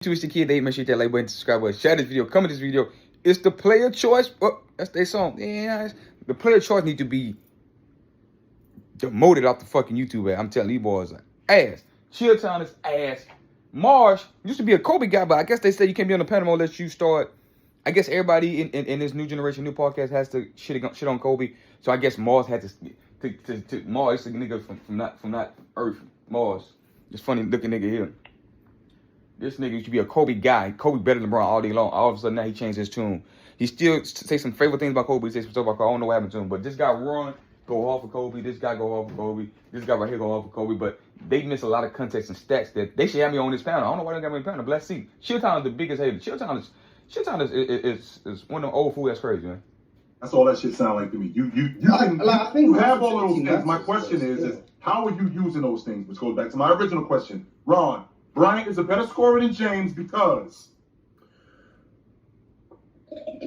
Twisted Kid, they make sure you hit that like button, subscribe button, share this video, comment this video. It's the player choice. Oh, that's their song. Yeah, the player choice need to be demoted off the fucking YouTube ad. I'm telling you boys, ass. Chilltown is ass. Marsh used to be a Kobe guy, but I guess they said you can't be on the panel unless you start. I guess everybody in this new generation, new podcast has to shit on Kobe. So I guess Mars had to Mars, the nigga from not Earth. Mars, this funny looking nigga here. This nigga used to be a Kobe guy. Kobe better than LeBron all day long. All of a sudden now he changed his tune. He still say some favorite things about Kobe. He says some stuff about Kobe. I don't know what happened to him. But this guy run, go off of Kobe. This guy go off of Kobe. This guy right here go off of Kobe. But they miss a lot of context and stats that they should have me on this panel. I don't know why they got me on the panel, but let's see. Chilltown is the biggest hater. Chilltown is one of them old fools that's crazy, man. That's all that shit sound like to me. You have all of those things. My question is how are you using those things? Which goes back to my original question. Ron, Bryant is a better scorer than James because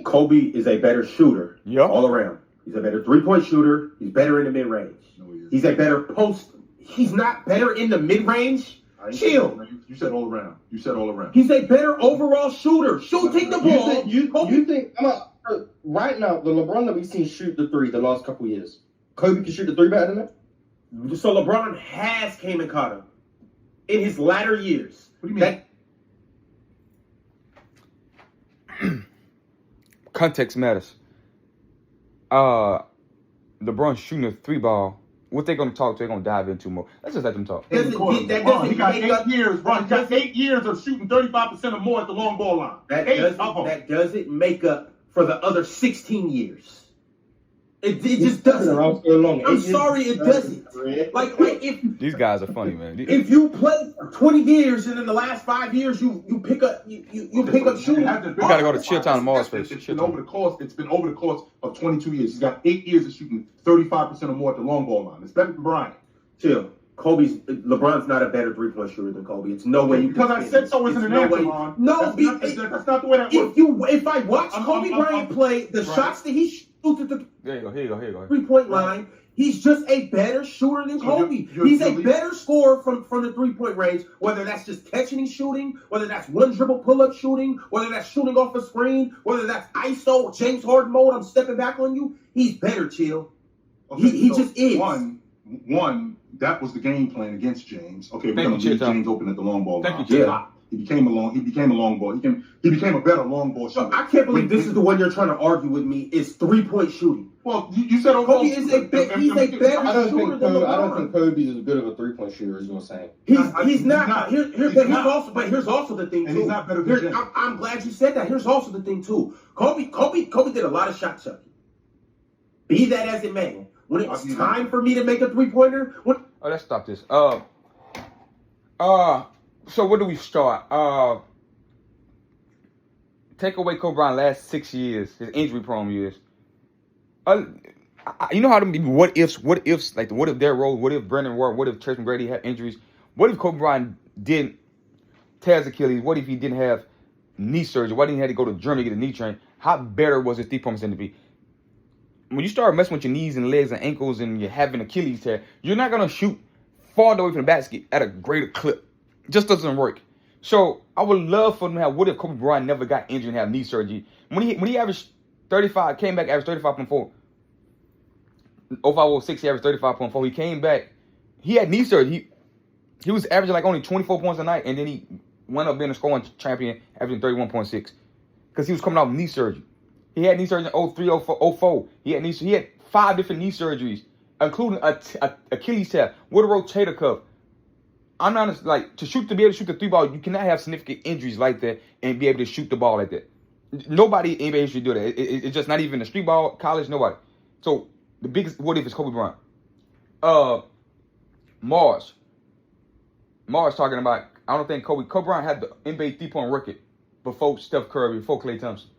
Kobe is a better shooter all around. He's a better three-point shooter. He's better in the mid-range. No, he's a better post. He's not better in the mid-range. Chill. You said all around. You said all around. He's a better overall shooter. Take the ball. You think right now, the LeBron that we've seen shoot the three the last couple years, Kobe can shoot the three better than that? So LeBron has came and caught him in his latter years. What do you mean? Context matters. LeBron shooting a three ball. What they gonna talk to? They're gonna dive into more. Let's just let them talk. He got 8 years. Ron, he got 8 years of shooting 35% or more at the long ball line. That doesn't make up for the other 16 years. It just doesn't. I'm sorry, it doesn't. Like if these guys are funny, man. If you play for 20 years and in the last 5 years you pick up shooting. We gotta go to Chilltown and Mars first. It's been over the course of 22 years. He's got 8 years of shooting 35% or more at the long ball line. It's better than Bryant. Chill. LeBron's not a better three-point shooter than Kobe. It's no way you because I said so isn't an answer, Ron. No, that's not the way that works. If I watch Kobe Bryant play, the shots that he shoots at the here you go. 3-point line, he's just a better shooter than Kobe. He's a better scorer from the 3-point range, whether that's just catching and shooting, whether that's one dribble pull-up shooting, whether that's shooting off a screen, whether that's ISO, James Harden mode, I'm stepping back on you. He's better, Chill. Okay, he just is. One, that was the game plan against James. Okay, we're going to leave James open at the long ball. Thank you, Chill. He became a long ball. He became a better long ball shooter. I can't believe this is the one you're trying to argue with me. Is 3-point shooting. Well, you said Kobe is he's a better shooter than LeBron. I don't think Kobe's as good of a 3-point shooter as you're saying. He's not. Here's also the thing too. And he's not better than James. I'm glad you said that. Here's also the thing too. Kobe did a lot of shot chucking. Be that as it may, when it was time for me to make a 3-pointer. Let's stop this. So where do we start? Take away Kobe Bryant last 6 years, his injury-prone years. You know how to be what ifs, like the what if their role, what if Brendan Ward, what if Tracy McGrady had injuries, what if Kobe Bryant didn't tear his Achilles, what if he didn't have knee surgery, why didn't he have to go to Germany to get a knee train? How better was his 3-point percentage to be? When you start messing with your knees and legs and ankles and you're having Achilles tear, you're not gonna shoot far away from the basket at a greater clip. It just doesn't work. So I would love for them to have. What if Kobe Bryant never got injured and have knee surgery? When he averaged 35, came back averaged 35.4. 0506 he averaged 35.4. He came back. He had knee surgery. He was averaging like only 24 points a night, and then he went up being a scoring champion, averaging 31.6, because he was coming off knee surgery. He had knee surgery in 03, 04. He had 5 different knee surgeries, including a Achilles tear with a rotator cuff. I'm not like to be able to shoot the 3 ball. You cannot have significant injuries like that and be able to shoot the ball like that. Nobody in NBA should do that. It's just not even the street ball, college, nobody. So the biggest what if is Kobe Bryant. Mars talking about. I don't think Kobe Bryant had the NBA 3-point record before Steph Curry, before Klay Thompson.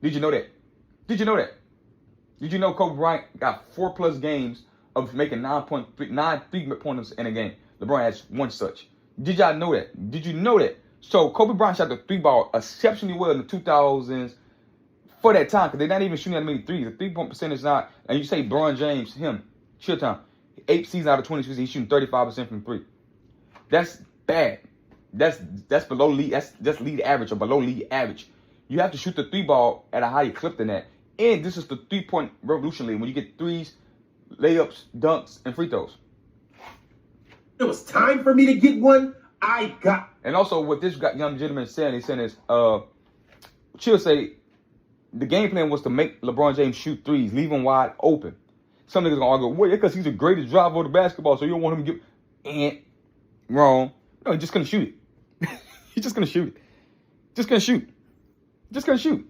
Did you know that? Did you know Kobe Bryant got 4+ games of making 9 3-pointers in a game? LeBron has one such. Did y'all know that? Did you know that? So Kobe Bryant shot the 3 ball exceptionally well in the 2000s for that time, because they're not even shooting that many threes. The 3-point percentage is not, and you say LeBron James, him, Chilltown, 8 seasons out of 20 seasons, he's shooting 35% from 3. That's bad. That's below league. That's league average or below league average. You have to shoot the 3 ball at a higher clip than that. And this is the 3-point revolution league when you get threes, layups, dunks, and free throws. It was time for me to get one. I got. And also, what this young gentleman is saying, he's saying is, Chill say, the game plan was to make LeBron James shoot threes, leave him wide open. Some niggas gonna argue, well, yeah, because he's the greatest driver of the basketball, so you don't want him to get. And wrong. No, he's just gonna shoot it. He's just gonna shoot it. Just gonna shoot. Just gonna shoot.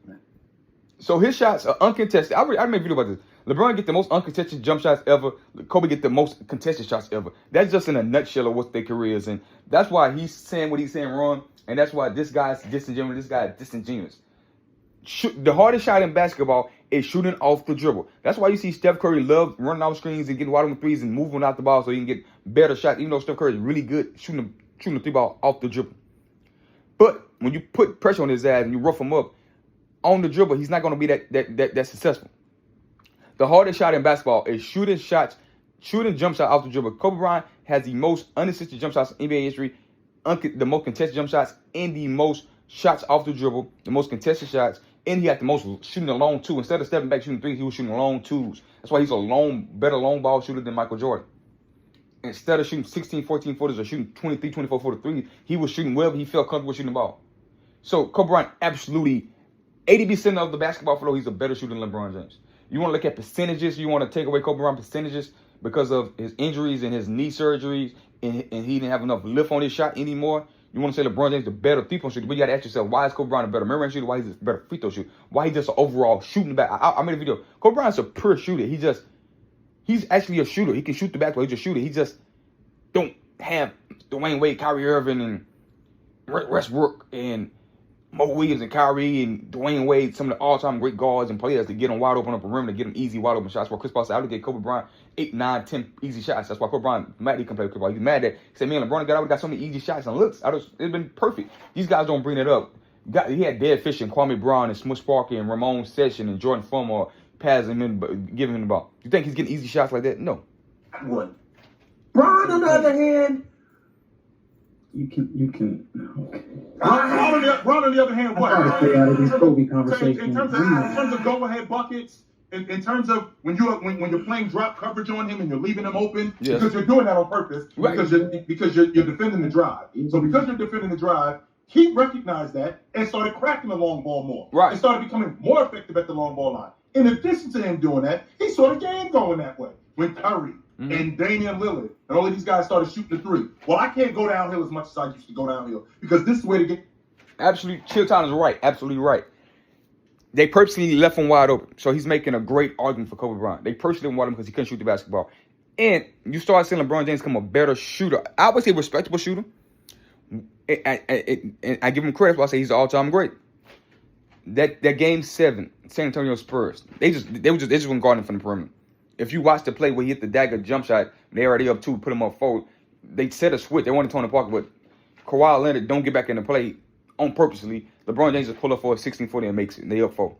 So his shots are uncontested. I made a video about this. LeBron get the most uncontested jump shots ever. Kobe get the most contested shots ever. That's just in a nutshell of what their career is. And that's why he's saying what he's saying wrong. And that's why this guy's disingenuous. This guy is disingenuous. The hardest shot in basketball is shooting off the dribble. That's why you see Steph Curry love running off screens and getting wide open threes and moving out the ball so he can get better shots. Even though Steph Curry is really good shooting the 3 ball off the dribble. But when you put pressure on his ass and you rough him up on the dribble, he's not going to be that successful. The hardest shot in basketball is shooting jump shot off the dribble. Kobe Bryant has the most unassisted jump shots in NBA history, the most contested jump shots, and the most shots off the dribble, the most contested shots, and he had the most shooting a long 2. Instead of stepping back shooting 3, he was shooting long 2s. That's why he's a better long ball shooter than Michael Jordan. Instead of shooting 16, 14 footers or shooting 23, 24 footer 3, he was shooting wherever he felt comfortable shooting the ball. So Kobe Bryant absolutely 80% of the basketball floor, he's a better shooter than LeBron James. You want to look at percentages, you want to take away Kobe Bryant percentages because of his injuries and his knee surgeries, and he didn't have enough lift on his shot anymore. You want to say LeBron James is the better 3-point shooter, but you got to ask yourself, why is Kobe Bryant a better mid-range shooter? Why is he a better free throw shooter? Why he's just an overall shooting back? I made a video. Kobe Bryant's a pure shooter. He's actually a shooter. He can shoot the basketball. He's a shooter. He just don't have Dwayne Wade, Kyrie Irving, and Westbrook, and Mo Williams and Kyrie and Dwayne Wade, some of the all-time great guards and players to get them wide open up the rim, to get them easy wide open shots. Where Chris Paul said, I would get Kobe Bryant 8, 9, 10 easy shots. That's why Kobe Bryant mad he can play with Kobe Bryant. He's mad that he said, man, LeBron got so many easy shots and looks. It's been perfect. These guys don't bring it up. He had Dead Fish and Kwame Brown and Smush Parker and Ramon Session and Jordan Fulmer passing him in, giving him the ball. You think he's getting easy shots like that? No. One. Bron, on the other hand, You can. Okay. Ron, on the other hand, what? I'm trying to stay out of these Kobe conversations. In terms of go-ahead buckets, in terms of when you're playing drop coverage on him and you're leaving him open, yes, because you're doing that on purpose, right, because you're defending the drive. So because you're defending the drive, he recognized that and started cracking the long ball more. Right. And started becoming more effective at the long ball line. In addition to him doing that, he saw the game going that way. When Curry and Damian Lillard and all of these guys started shooting the 3. Well, I can't go downhill as much as I used to go downhill because this is where to get. Absolutely, Chilltown is right. Absolutely right. They purposely left him wide open. So he's making a great argument for Kobe Bryant. They purposely left him wide open because he couldn't shoot the basketball. And you start seeing LeBron James become a better shooter. I would say a respectable shooter. And I give him credit, but I say he's an all-time great. That game 7, San Antonio Spurs, they just went guarding from the perimeter. If you watch the play where he hit the dagger jump shot, they already up 2, put him up 4. They set a switch. They wanted Tony Parker, but Kawhi Leonard don't get back in the play on purposely. LeBron James just pull up for a 16-footer and makes it. And they up 4.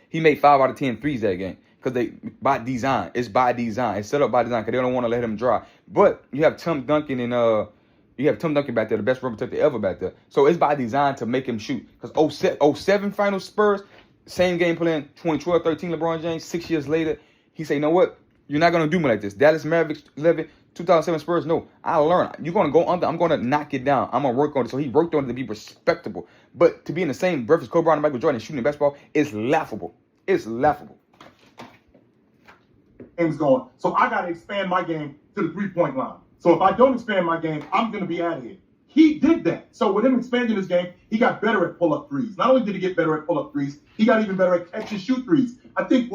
He made 5 out of 10 threes that game because they by design. It's by design. It's set up by design because they don't want to let him dry. But you have Tim Duncan and back there, the best rim protector ever back there. So it's by design to make him shoot. Because 07 final Spurs, same game plan, 2012-13 LeBron James, 6 years later. He say, you know what? You're not going to do me like this. Dallas Mavericks 11, 2007 Spurs, no. I learned. You're going to go under. I'm going to knock it down. I'm going to work on it. So he worked on it to be respectable. But to be in the same breath as Kobe Bryant and Michael Jordan and shooting basketball is laughable. It's laughable. Game's going. So I got to expand my game to the 3-point line. So if I don't expand my game, I'm going to be out of here. He did that. So with him expanding his game, he got better at pull-up threes. Not only did he get better at pull-up threes, he got even better at catch and shoot threes. I think,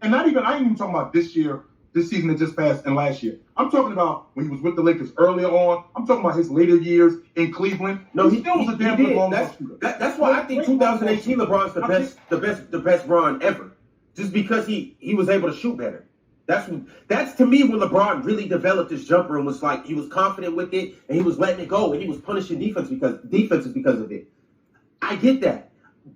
I ain't even talking about this season that just passed and last year. I'm talking about when he was with the Lakers earlier on. I'm talking about his later years in Cleveland. No, he still was a damn good long ball shooter. That's why I think 2018 LeBron's the best Bron ever. Just because he was able to shoot better. That's to me when LeBron really developed his jumper and was like he was confident with it and he was letting it go and he was punishing defenses because of it. I get that.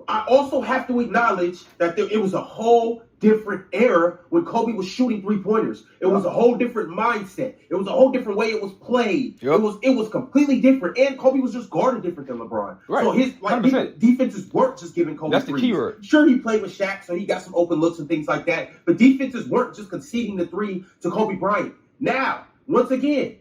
I also have to acknowledge that it was a whole different era when Kobe was shooting 3-pointers. It was a whole different mindset. It was a whole different way it was played. Yep. It was completely different. And Kobe was just guarded different than LeBron. Right. So his 100%. defenses weren't just giving Kobe That's the threes. key word. Sure, he played with Shaq, so he got some open looks and things like that. But defenses weren't just conceding the three to Kobe Bryant. Now, once again,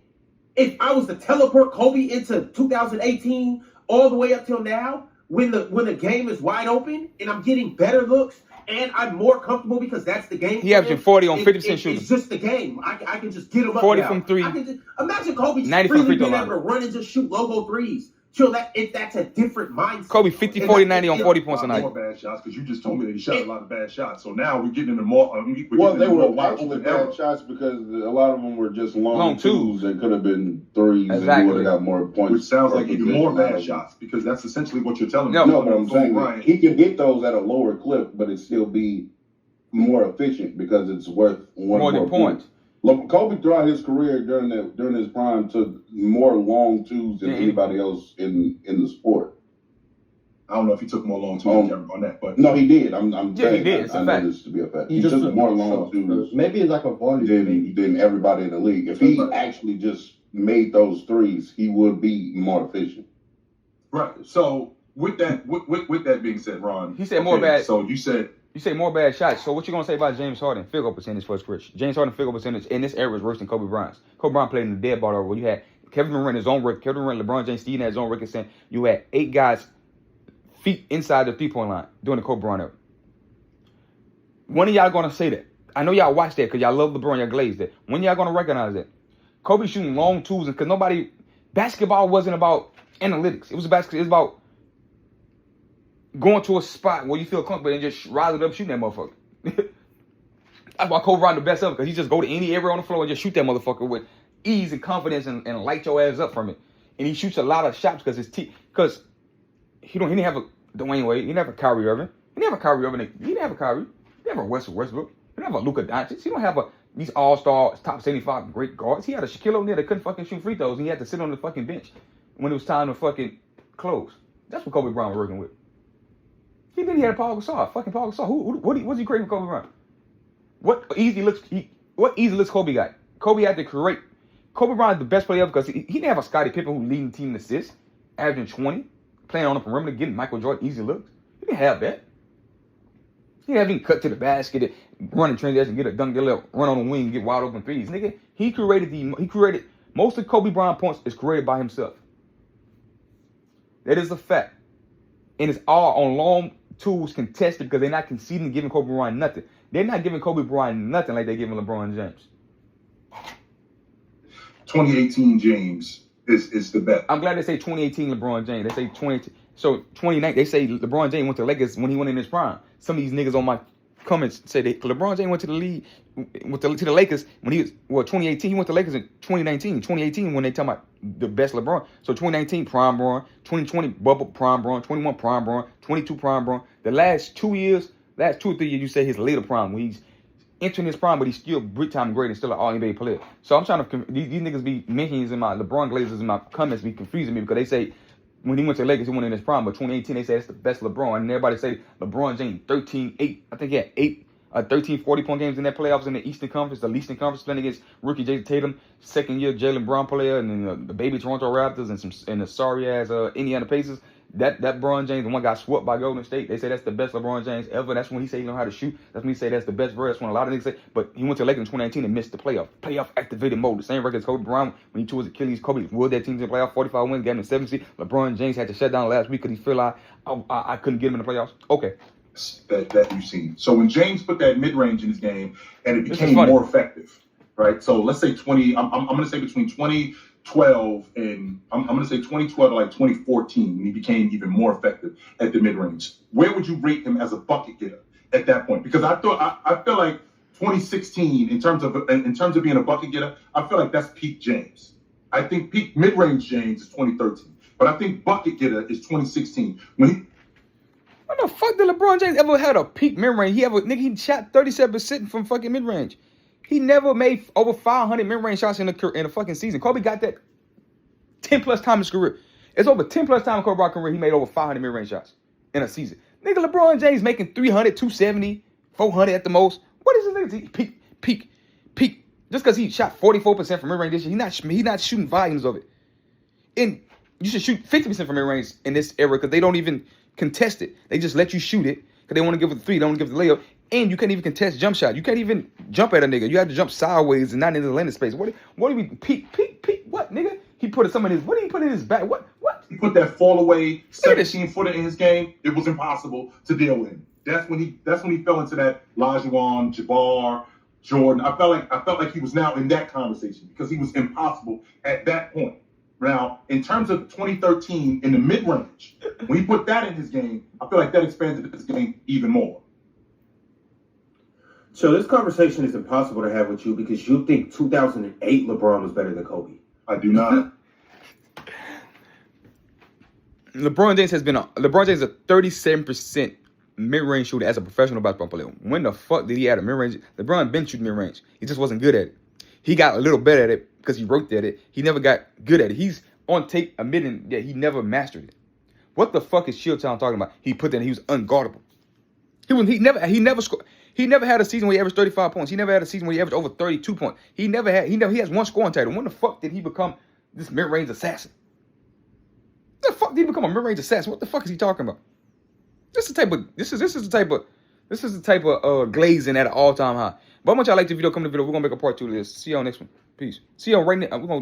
if I was to teleport Kobe into 2018 all the way up till now, when the game is wide open and I'm getting better looks and I'm more comfortable because that's the game. He averaging 40 on 50% shooting. It's just the game. I can just get him up 40 now. from three. Imagine Kobe 90 from freely free throw being line. able to run and just shoot logo threes. So that's a different mindset. Kobe 50, 40, 90 on 40 points a night. More bad shots because you just told me that he shot a lot of bad shots. So now we're getting into more. Well, they were more watching with bad shots because a lot of them were just long twos that could have been threes and you would have got more points. Which sounds like even more bad shots because that's essentially what you're telling me. No, but I'm saying that he can get those at a lower clip, but it still be more efficient because it's worth more than points. Kobe throughout his career during his prime took more long twos than anybody else in the sport. I don't know if he took more long twos on that, but no, he did. I'm saying he did. I know this to be a fact. He took more long twos. Maybe it's like a volley than everybody in the league. If he actually just made those threes, he would be more efficient. Right. So with that being said, Ron, he said more bad. So you say more bad shots. So what you gonna say about James Harden field goal percentage for his career? James Harden field goal percentage in this era is worse than Kobe Bryant's. Kobe Bryant played in the dead ball era where you had Kevin Durant his own record. Kevin Durant, LeBron James, Steve had his own record saying you had 8 guys feet inside the 3-point line during the Kobe Bryant era. When are y'all gonna say that? I know y'all watch that because y'all love LeBron, y'all glaze that. When y'all gonna recognize that? Kobe shooting long twos because basketball wasn't about analytics. It was about going to a spot where you feel comfortable and just rise it up, shooting that motherfucker. That's why Kobe Bryant the best ever, because he just go to any area on the floor and just shoot that motherfucker with ease and confidence and light your ass up from it. And he shoots a lot of shots because because he didn't have a Dwayne Wade, he didn't have a Kyrie Irving, he didn't have a Kyrie Irving, he didn't have a Kyrie, he didn't have a Westbrook, he didn't have a Luka Doncic, he don't have these all-star top 75 great guards. He had a Shaquille O'Neal that couldn't fucking shoot free throws, and he had to sit on the fucking bench when it was time to fucking close. That's what Kobe Bryant was working with. He had Paul Gasol, fucking Paul Gasol. What's he creating for Kobe Bryant? What easy looks Kobe got? Kobe had to create. Kobe Bryant the best player ever because he didn't have a Scottie Pippen who leading the team in assists, averaging 20, playing on the perimeter, getting Michael Jordan easy looks. He didn't have that. He didn't have him cut to the basket, run in transition, get a dunk, get a little run on the wing, get wide open threes. Nigga, he created most of Kobe Bryant points is created by himself. That is a fact. And it's all on long twos contested because they're not conceding and giving Kobe Bryant nothing. They're not giving Kobe Bryant nothing like they're giving LeBron James. 2018 James is the bet. I'm glad they say 2018 LeBron James. They say 2018. So 2019, they say LeBron James went to the Lakers when he went in his prime. Some of these niggas on my comments say that LeBron James went to the league, to the Lakers when he was, 2018, he went to the Lakers in 2019. 2018 when they talking about the best LeBron. So 2019 prime Bron, 2020 bubble prime Bron, 21 prime Bron, 22 prime Bron. The last 2 or 3 years, you say his later prime when he's entering his prime, but he's still big time great and still an All-NBA player. So I'm trying to these niggas be mentions in my LeBron glazers in my comments be confusing me because they say when he went to the Lakers, he went in his prime, but 2018 they say that's the best LeBron, and everybody say LeBron James 13-8. I think he had 13 40-point games in that playoffs in the Eastern Conference, the Eastern Conference playing against rookie Jason Tatum, second year Jaylen Brown player, and then the baby Toronto Raptors and the sorry ass Indiana Pacers. That Bron James, the one got swept by Golden State. They say that's the best LeBron James ever. That's when he say he know how to shoot. That's when he say that's the best verse. When a lot of niggas say, but he went to the Lakers in 2019 and missed the playoff activated mode. The same record as Kobe Bryant when he tore his Achilles. Kobe willed that team to the playoff, 45 wins, got him 7 seed. LeBron James had to shut down last week because he feel like I couldn't get him in the playoffs. Okay. That you've seen. So when James put that mid-range in his game and it became more effective, right? So let's say 20. I'm going to say between 2012 and I'm going to say 2012 to like 2014 when he became even more effective at the mid-range. Where would you rate him as a bucket getter at that point? Because I feel like 2016 in terms of being a bucket getter, I feel like that's peak James. I think peak mid-range James is 2013, but I think bucket getter is 2016 when he. What the fuck did LeBron James ever had a peak mid-range? He shot 37% from fucking mid-range. He never made over 500 mid-range shots in a fucking season. Kobe got that 10 plus times in his career. It's over 10 plus times in Kobe Bryant's career he made over 500 mid-range shots in a season. Nigga, LeBron James making 300, 270, 400 at the most. What is this nigga? Peak. Just because he shot 44% from mid-range this year, he not shooting volumes of it. And you should shoot 50% from mid-range in this era because they don't even contest it. They just let you shoot it because they want to give it the three, they don't want to give it the layup. And you can't even contest jump shot. You can't even jump at a nigga. You have to jump sideways and not in the landing space. What do we peak? What, nigga? He put some in his, what did he put in his back? What? He put that fall away 17-footer in his game. It was impossible to deal with. That's when he fell into that Olajuwon, Jabbar, Jordan. I felt like he was now in that conversation because he was impossible at that point. Now, in terms of 2013 in the mid-range, when he put that in his game, I feel like that expanded his game even more. So this conversation is impossible to have with you because you think 2008 LeBron was better than Kobe. I do not. LeBron James is a 37% mid-range shooter as a professional basketball player. When the fuck did he add a mid-range? LeBron been shooting mid-range. He just wasn't good at it. He got a little better at it because he worked at it. He never got good at it. He's on tape admitting that he never mastered it. What the fuck is Shield Town talking about? He put that he was unguardable. He never scored. He never had a season where he averaged 35 points. He never had a season where he averaged over 32 points. He has one scoring title. When the fuck did he become this mid-range assassin? The fuck did he become a mid-range assassin? What the fuck is he talking about? This is the type of glazing at an all-time high. But how much y'all like the video? Come to the video. We're gonna make a part 2 of this. See y'all next one. Peace. See y'all right now. We're gonna